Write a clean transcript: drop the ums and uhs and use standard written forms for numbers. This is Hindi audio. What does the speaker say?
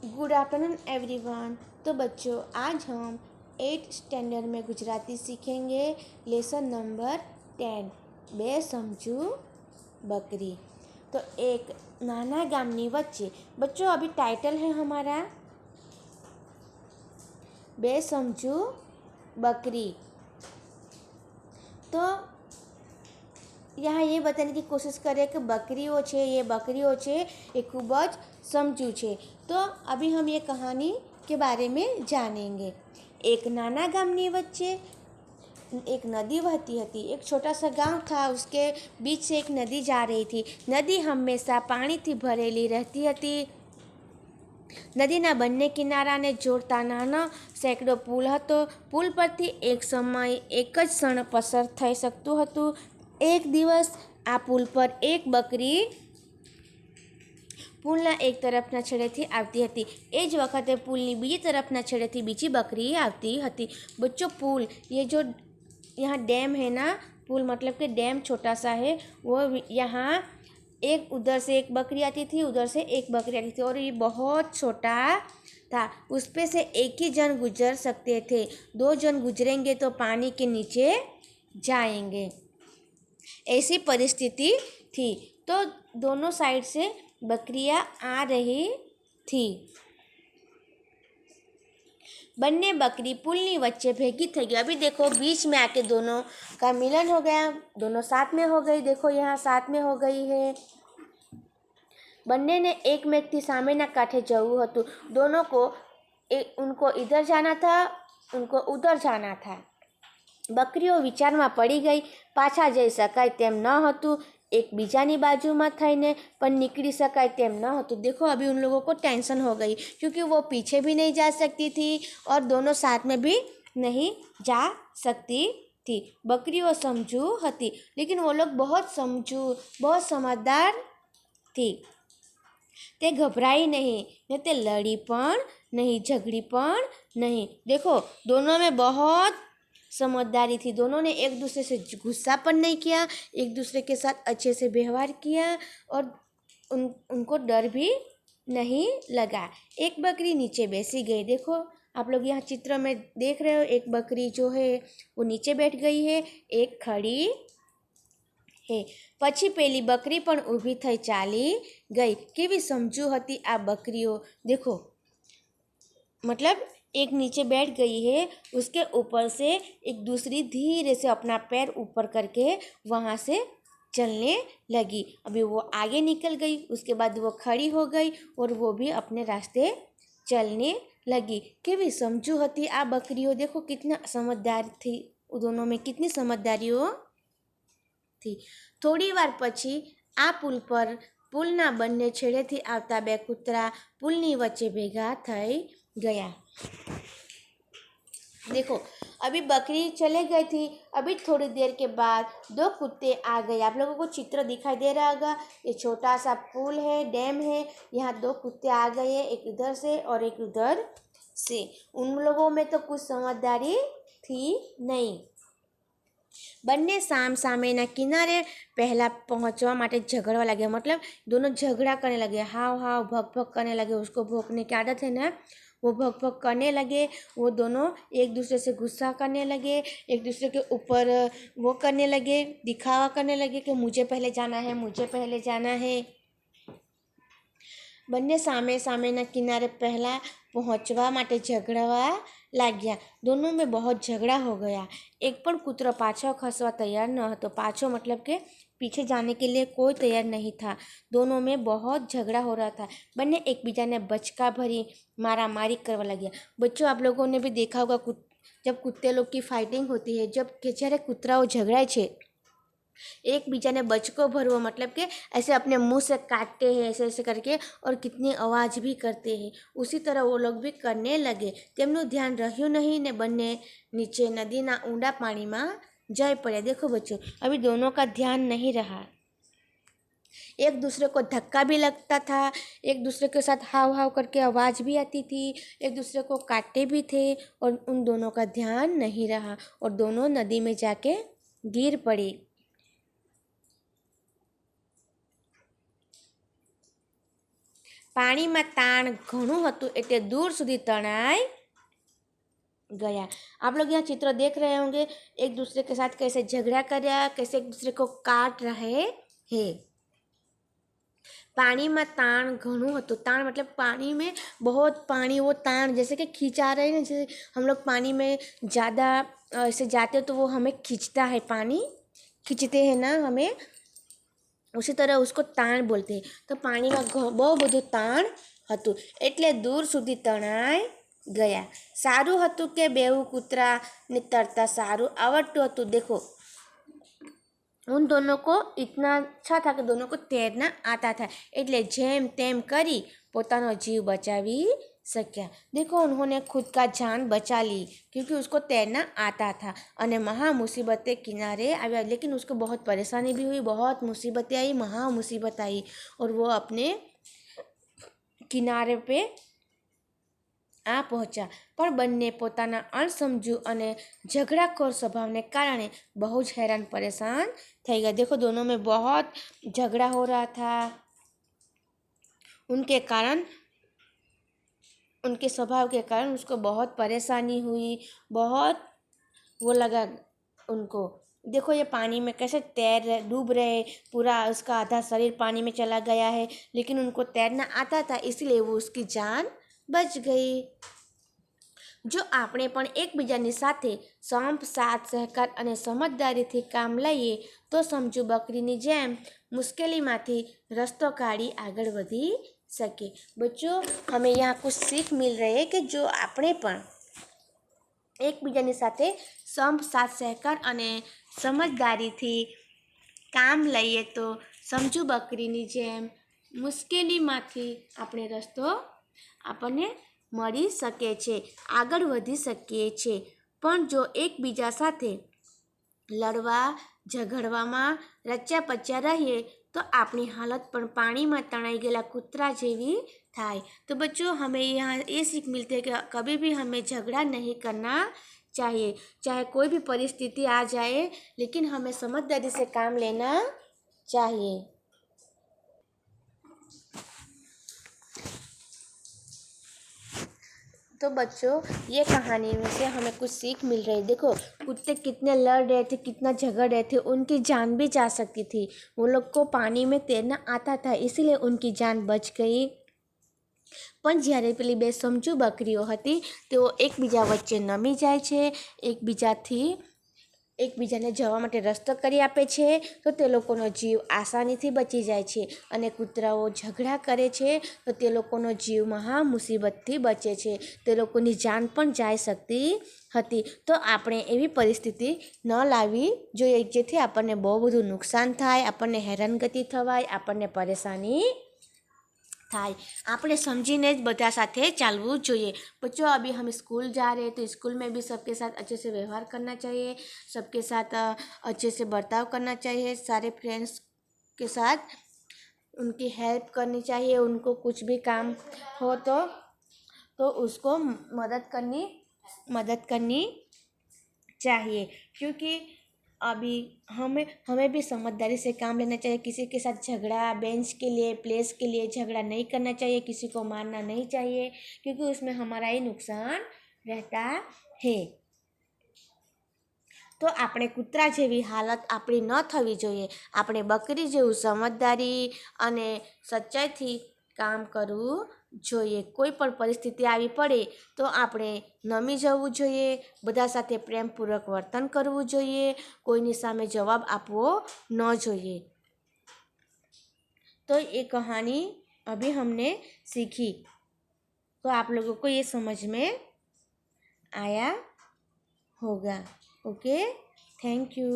Good afternoon everyone. तो बच्चों, आज हम 8th स्टैंडर्ड में गुजराती सीखेंगे। लेसन नंबर 10 बे समझू बकरी। तो एक नाना गामनी वच्चे, बच्चों अभी टाइटल है हमारा बे समझू बकरी। तो यहाँ ये बताने की कोशिश करें कि बकरीओ छे, ये बकरीओ छे ये खूब ज समझू छे। तो अभी हम ये कहानी के बारे में जानेंगे। एक नाना गामनी वच्चे एक नदी बहती थी। एक छोटा सा गांव था, उसके बीच से एक नदी जा रही थी। नदी हमेशा पानी थी भरेली रहती थी। नदीना બંને કિનારાને જોડતા નાનો સેંકડો પુલ હતો। પુલ પરથી એક સમયે એક જ ક્ષણ પસાર થઈ શકતું હતું। એક દિવસ આ પુલ પર એક બકરી પુલના એક તરફના છેડેથી આવતી હતી। એ જ વખતે પુલની બીજી તરફના છેડેથી બીજી બકરી આવતી હતી। बच्चों, पुल ये जो यहाँ डैम है ना, पुल मतलब कि डैम छोटा सा है, वो यहाँ एक उधर से एक बकरी आती थी, उधर से एक बकरी आती थी, और ये बहुत छोटा था। उस पे से एक ही जन गुजर सकते थे। 2 जन गुजरेंगे तो पानी के नीचे जाएंगे, ऐसी परिस्थिति थी। तो दोनों साइड से बकरियां आ रही थी। बन्ने बकरी पुलनी वच्चे भेगी थी गई। अभी देखो, बीच में आके दोनों का मिलन हो गया, दोनों साथ में हो गई। देखो यहाँ साथ में हो गई है। बन्ने ने एक व्यक्ति सामे ना काठे जवू हतुं। दोनों को उनको इधर जाना था, उनको उधर जाना था। बकरीओ विचाરમાં पड़ी गई। पाछा जई शकाय तेम न हतुं। एक बीजानी बाजुमां थईने पण निकली शकाय तेम न हतुं। देखो, अभी उन लोगों को टेंशन हो गई, क्योंकि वो पीछे भी नहीं जा सकती थी और दोनों साथ में भी नहीं जा सकती थी। बकरीओ समझू हती, लेकिन वो लोग बहुत समझदार थी। ते घबराई नहीं, ने ते लड़ी पण नहीं, झगड़ी पण नहीं। देखो, दोनों में बहुत समझदारी थी। दोनों ने एक दूसरे से गुस्सा पण नहीं किया, एक दूसरे के साथ अच्छे से व्यवहार किया, और उनको डर भी नहीं लगा। एक बकरी नीचे बैसी गई। देखो, आप लोग यहाँ चित्र में देख रहे हो, एक बकरी जो है वो नीचे बैठ गई है, एक खड़ी है। पछी पेली बकरी पण ऊभी थई चाली गई। केवी समझू हती आ बकरीओ। देखो, मतलब एक नीचे बैठ गई है, उसके ऊपर से एक दूसरी धीरे से अपना पैर ऊपर करके वहाँ से चलने लगी। अभी वो आगे निकल गई, उसके बाद वो खड़ी हो गई और वो भी अपने रास्ते चलने लगी। केवी समझू हती आ बकरीओ। देखो कितना समझदार थी, दोनों में कितनी समझदारीओ थी। थोड़ी वार पछी आ पुल पर पुलना બંને છેડેથી આવતા 2 કૂતરા પુલની વચ્ચે ભેગા થઈ गया। देखो, अभी बकरी चले गई थी। अभी थोड़ी देर के बाद 2 कुत्ते आ गए। आप लोगों को चित्र दिखाई दे रहा होगा, ये छोटा सा पुल है, डैम है। यहाँ 2 कुत्ते आ गए, एक इधर से और एक उधर से। उन लोगों में तो कुछ समझदारी थी नहीं। બંને સામ સામેના કિનારે पहला पहुँचवा माटे झगड़वा लगे। मतलब दोनों झगड़ा करने लगे, हाव हाव भग भग करने लगे। उसको भौंकने की आदत है ना, वो भग भग करने लगे। वो दोनों एक दूसरे से गुस्सा करने लगे, एक दूसरे के ऊपर वो करने लगे, दिखावा करने लगे कि मुझे पहले जाना है, मुझे पहले जाना है। બંને સામે સામેના કિનારે पहला पहुँचवा माटे झगड़वा लाग्या। दोनों में बहुत झगड़ा हो गया। एक पण कूतरो पाछो खसवा तैयार न हतो। पाछो मतलब के पीछे जाने के लिए कोई तैयार नहीं था। दोनों में बहुत झगड़ा हो रहा था। બંને एक ने बचका भरी मारा मारी करवा लगे। बच्चों, आप लोगों ने भी देखा होगा, जब कुत्ते लोग की फाइटिंग होती है, जब के જ્યારે કૂતરાઓ झगड़ाए छे, एक बीजा ने बचको भरवो, मतलब कि ऐसे अपने मुंह से काटते हैं, ऐसे ऐसे करके, और कितनी आवाज़ भी करते हैं। उसी तरह वो लोग भी करने लगे। तेमનું ध्यान રહ્યું नहीं ने બંને नीचे नदीना ऊंडा पानी में जई पड़े। देखो बच्चों, अभी दोनों का ध्यान नहीं रहा। एक दूसरे को धक्का भी लगता था, एक दूसरे के साथ हाव हाव करके आवाज़ भी आती थी, एक दूसरे को काटते भी थे, और उन दोनों का ध्यान नहीं रहा और दोनों नदी में जाके गिर पड़ी। પાણીમાં તાણ ઘણું હતું એટલે દૂર સુધી તણાઈ गया। आप लोग यहाँ चित्र देख रहे होंगे, एक दूसरे के साथ कैसे झगड़ा कर रहा है, कैसे एक दूसरे को काट रहे हैं। पानी में ताण घणुं हतुं। ताण मतलब पानी में बहुत पानी, वो ताण जैसे कि खींचा रहे हैं, जैसे हम लोग पानी में ज़्यादा ऐसे जाते तो वो हमें खींचता है, पानी खींचते हैं ना हमें, उसी तरह उसको ताण बोलते हैं। तो पानी में बहु बधुं ताण हतुं એટલે दूर સુધી તણાઈ ગયા। सारूँ हतुं के बेऊ कूतरा ने तरता सारूँ आवड़तुं हतुं। देखो उन दोनों को इतना अच्छा था कि दोनों को तैरना आता था, એટલે જેમ તેમ કરી પોતાનો जीव बचावी सक्या। देखो उन्होंने खुद का जान बचा ली क्योंकि उसको तैरना आता था। और महा मुसीबतें किनारे आया, लेकिन उसको बहुत परेशानी भी हुई, बहुत मुसीबतें आई, महा मुसीबत आई, और वो अपने किनारे पे आ पहुँचा। पर बन्ने पोताना अणसमझू अने झगड़ाखोर स्वभावने कारणे बहु ज हैरान परेशान थई गया। देखो दोनों में बहुत झगड़ा हो रहा था, उनके कारण, उनके स्वभाव के कारण उसको बहुत परेशानी हुई, बहुत वो लगा उनको। देखो ये पानी में कैसे तैर रहे, डूब रहे, पूरा उसका आधा शरीर पानी में चला गया है, लेकिन उनको तैरना आता था, इसलिए वो उसकी जान बच गई। जो આપણે પણ એકબીજાની સાથે સંપ સાથ સહકાર અને સમજદારીથી કામ લઈએ તો સમજુ બકરીની જેમ मुश्किलीમાંથી रस्तो काढ़ी आगळ वधी सके। बच्चों हमें यहाँ कुछ सीख मिल रही है कि जो આપણે પણ એકબીજાની સાથે સંપ સાથ સહકાર અને સમજદારીથી કામ લઈએ તો સમજુ બકરીની જેમ મુશ્કેલીમાંથી આપણે રસ્તો આપણને મળી શકે છે, આગળ વધી શકીએ છે। પણ જો એકબીજા સાથે લડવા ઝઘડવામાં રચ્યા પચ્યા રહીએ तो अपनी हालत पर पानी में तणाई गયેલા कुतरा જેવી થાય। तो बच्चों हमें यहाँ ये सीख मिलती है कि कभी भी हमें झगड़ा नहीं करना चाहिए, चाहे कोई भी परिस्थिति आ जाए, लेकिन हमें समझदारी से काम लेना चाहिए। तो बच्चों ये कहानी में से हमें कुछ सीख मिल रही है। देखो कुत्ते कितने लड़ रहे थे, कितना झगड़ रहे थे, उनकी जान भी जा सकती थी। वो लोग को पानी में तैरना आता था, इसीलिए उनकी जान बच गई। પણ જ્યારે પેલી બે સમજુ બકરીઓ હતી તેઓ એકબીજા વચ્ચે નમી જાય છે, એકબીજાને જવા માટે રસ્તો કરી આપે છે, તો તે લોકોનો જીવ આસાનીથી બચી જાય છે। અને કૂતરાઓ ઝઘડા કરે છે તો તે લોકોનો જીવ મહા મુસીબતથી બચે છે, તે લોકોની જાન પણ જઈ શકતી હતી। તો આપણે એવી પરિસ્થિતિ ન લાવવી જોઈએ જેથી આપણને બહુ બધું નુકસાન થાય, આપણને હેરાનગતિ થવાય, આપણને પરેશાની થાય। આપણે समझीने બધા સાથે ચાલવું જોઈએ। बच्चों अभी हम स्कूल जा रहे हैं तो स्कूल में भी सबके साथ अच्छे से व्यवहार करना चाहिए, सबके साथ अच्छे से बर्ताव करना चाहिए, सारे फ्रेंड्स के साथ उनकी हेल्प करनी चाहिए। उनको कुछ भी काम हो तो उसको मदद करनी चाहिए, क्योंकि अभी हमें भी समझदारी से काम लेना चाहिए। किसी के साथ झगड़ा, बेंच के लिए, प्लेस के लिए झगड़ा नहीं करना चाहिए, किसी को मारना नहीं चाहिए, क्योंकि उसमें हमारा ही नुकसान रहता है। तो આપણે કૂતરા જેવી હાલત આપણી ન થવી જોઈએ, આપણે બકરી જેવું સમજદારી અને સચ્ચાઈથી કામ કરવું જોઈએ। કોઈ પણ પરિસ્થિતિ આવી પડે તો આપણે નમી જવું જોઈએ, બધા સાથે પ્રેમપૂર્વક વર્તન કરવું જોઈએ, કોઈની સામે જવાબ આપવો ન જોઈએ। तो ये कहानी अभी हमने सीखी, तो आप लोगों को ये समझ में आया होगा। Okay, thank you.